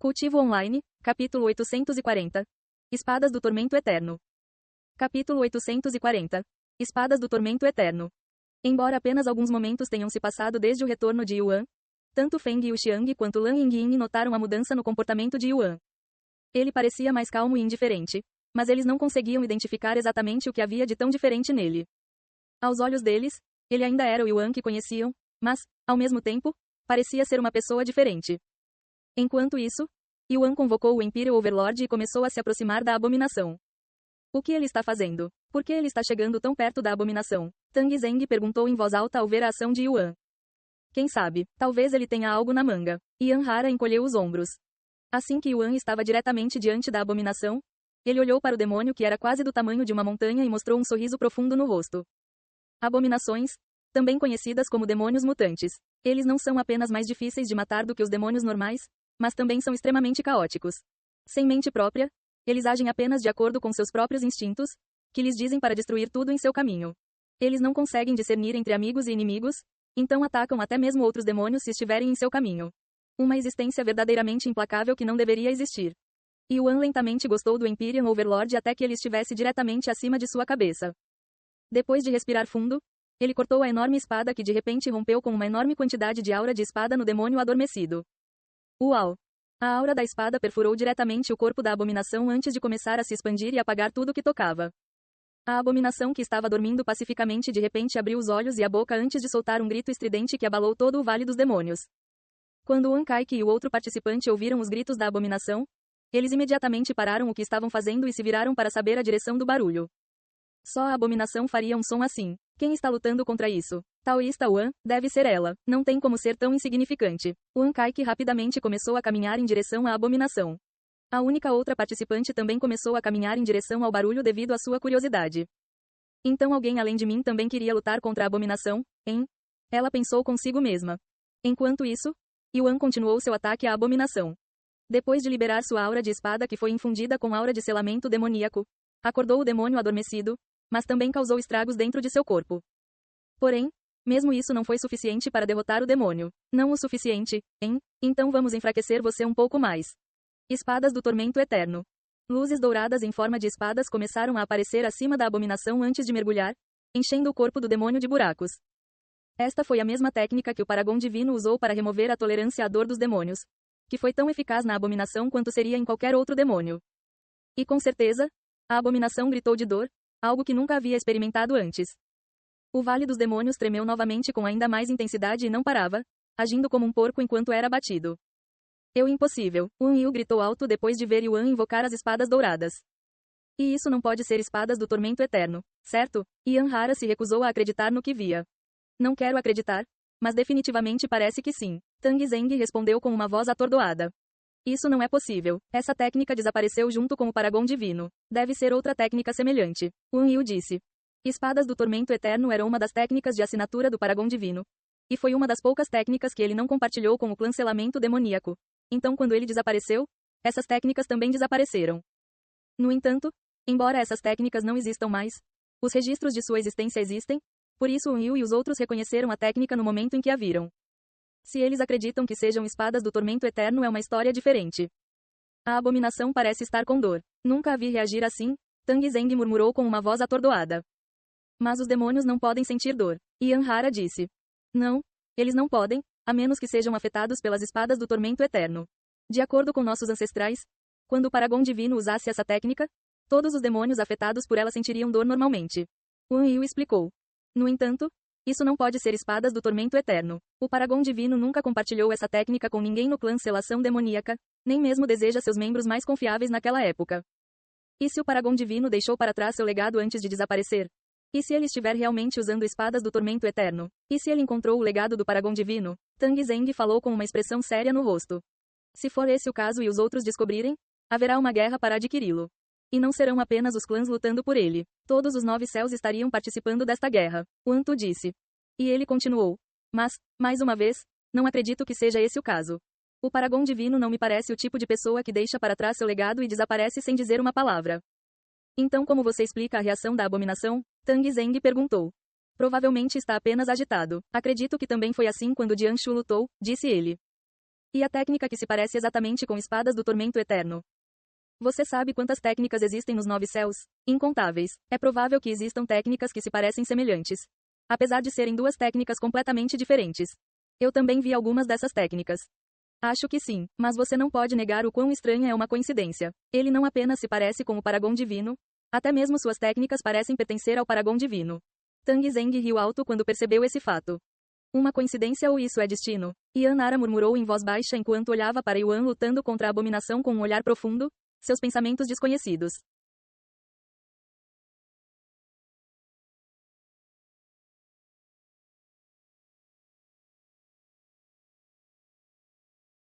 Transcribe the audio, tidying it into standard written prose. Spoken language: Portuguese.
Cultivo Online, capítulo 840. Espadas do Tormento Eterno. Capítulo 840. Espadas do Tormento Eterno. Embora apenas alguns momentos tenham se passado desde o retorno de Yuan, tanto Feng Yuxiang quanto Lan Yingying notaram a mudança no comportamento de Yuan. Ele parecia mais calmo e indiferente, mas eles não conseguiam identificar exatamente o que havia de tão diferente nele. Aos olhos deles, ele ainda era o Yuan que conheciam, mas, ao mesmo tempo, parecia ser uma pessoa diferente. Enquanto isso, Yuan convocou o Imperial Overlord e começou a se aproximar da abominação. O que ele está fazendo? Por que ele está chegando tão perto da abominação? Tang Zeng perguntou em voz alta ao ver a ação de Yuan. Quem sabe, talvez ele tenha algo na manga. Yan Hara encolheu os ombros. Assim que Yuan estava diretamente diante da abominação, ele olhou para o demônio que era quase do tamanho de uma montanha e mostrou um sorriso profundo no rosto. Abominações, também conhecidas como demônios mutantes. Eles não são apenas mais difíceis de matar do que os demônios normais, mas também são extremamente caóticos. Sem mente própria, eles agem apenas de acordo com seus próprios instintos, que lhes dizem para destruir tudo em seu caminho. Eles não conseguem discernir entre amigos e inimigos, então atacam até mesmo outros demônios se estiverem em seu caminho. Uma existência verdadeiramente implacável que não deveria existir. Yuan lentamente gostou do Empyrean Overlord até que ele estivesse diretamente acima de sua cabeça. Depois de respirar fundo, ele cortou a enorme espada que de repente rompeu com uma enorme quantidade de aura de espada no demônio adormecido. Uau! A aura da espada perfurou diretamente o corpo da abominação antes de começar a se expandir e apagar tudo que tocava. A abominação que estava dormindo pacificamente de repente abriu os olhos e a boca antes de soltar um grito estridente que abalou todo o Vale dos Demônios. Quando Wan Kaiki e o outro participante ouviram os gritos da abominação, eles imediatamente pararam o que estavam fazendo e se viraram para saber a direção do barulho. Só a abominação faria um som assim. Quem está lutando contra isso? Taoísta Wan, deve ser ela. Não tem como ser tão insignificante. Wan Kaiki rapidamente começou a caminhar em direção à abominação. A única outra participante também começou a caminhar em direção ao barulho devido à sua curiosidade. Então alguém além de mim também queria lutar contra a abominação, hein? Ela pensou consigo mesma. Enquanto isso, Yuan continuou seu ataque à abominação. Depois de liberar sua aura de espada que foi infundida com aura de selamento demoníaco, acordou o demônio adormecido, mas também causou estragos dentro de seu corpo. Porém, mesmo isso não foi suficiente para derrotar o demônio. Não o suficiente, hein? Então vamos enfraquecer você um pouco mais. Espadas do Tormento Eterno. Luzes douradas em forma de espadas começaram a aparecer acima da abominação antes de mergulhar, enchendo o corpo do demônio de buracos. Esta foi a mesma técnica que o Paragon Divino usou para remover a tolerância à dor dos demônios, que foi tão eficaz na abominação quanto seria em qualquer outro demônio. E com certeza, a abominação gritou de dor, algo que nunca havia experimentado antes. O Vale dos Demônios tremeu novamente com ainda mais intensidade e não parava, agindo como um porco enquanto era batido. Impossível, Wan Yu gritou alto depois de ver Yuan invocar as espadas douradas. E isso não pode ser espadas do Tormento Eterno, certo? Yan Hara se recusou a acreditar no que via. Não quero acreditar, mas definitivamente parece que sim. Tang Zeng respondeu com uma voz atordoada. Isso não é possível. Essa técnica desapareceu junto com o Paragon Divino. Deve ser outra técnica semelhante. Wan Yu disse. Espadas do Tormento Eterno eram uma das técnicas de assinatura do Paragon Divino. E foi uma das poucas técnicas que ele não compartilhou com o clã Selamento Demoníaco. Então quando ele desapareceu, essas técnicas também desapareceram. No entanto, embora essas técnicas não existam mais, os registros de sua existência existem, por isso Wan Yu e os outros reconheceram a técnica no momento em que a viram. Se eles acreditam que sejam espadas do Tormento Eterno é uma história diferente. A abominação parece estar com dor. Nunca a vi reagir assim, Tang Zeng murmurou com uma voz atordoada. Mas os demônios não podem sentir dor. Yan Hara disse. Não, eles não podem, a menos que sejam afetados pelas espadas do Tormento Eterno. De acordo com nossos ancestrais, quando o Paragon Divino usasse essa técnica, todos os demônios afetados por ela sentiriam dor normalmente. Wan Yu explicou. No entanto, isso não pode ser espadas do Tormento Eterno. O Paragon Divino nunca compartilhou essa técnica com ninguém no clã Selação Demoníaca, nem mesmo deseja seus membros mais confiáveis naquela época. E se o Paragon Divino deixou para trás seu legado antes de desaparecer? E se ele estiver realmente usando espadas do Tormento Eterno? E se ele encontrou o legado do Paragon Divino? Tang Zeng falou com uma expressão séria no rosto. Se for esse o caso e os outros descobrirem, haverá uma guerra para adquiri-lo. E não serão apenas os clãs lutando por ele. Todos os 9 céus estariam participando desta guerra. Wan Tu disse. E ele continuou. Mas, mais uma vez, não acredito que seja esse o caso. O Paragon Divino não me parece o tipo de pessoa que deixa para trás seu legado e desaparece sem dizer uma palavra. Então como você explica a reação da abominação? Tang Zeng perguntou. Provavelmente está apenas agitado. Acredito que também foi assim quando Jianshu lutou, disse ele. E a técnica que se parece exatamente com espadas do tormento eterno. Você sabe quantas técnicas existem nos 9 céus? Incontáveis. É provável que existam técnicas que se parecem semelhantes. Apesar de serem duas técnicas completamente diferentes. Eu também vi algumas dessas técnicas. Acho que sim, mas você não pode negar o quão estranha é uma coincidência. Ele não apenas se parece com o Paragon Divino, até mesmo suas técnicas parecem pertencer ao Paragon Divino. Tang Zeng riu alto quando percebeu esse fato. Uma coincidência ou isso é destino? Yan Nara murmurou em voz baixa enquanto olhava para Yuan lutando contra a abominação com um olhar profundo, seus pensamentos desconhecidos.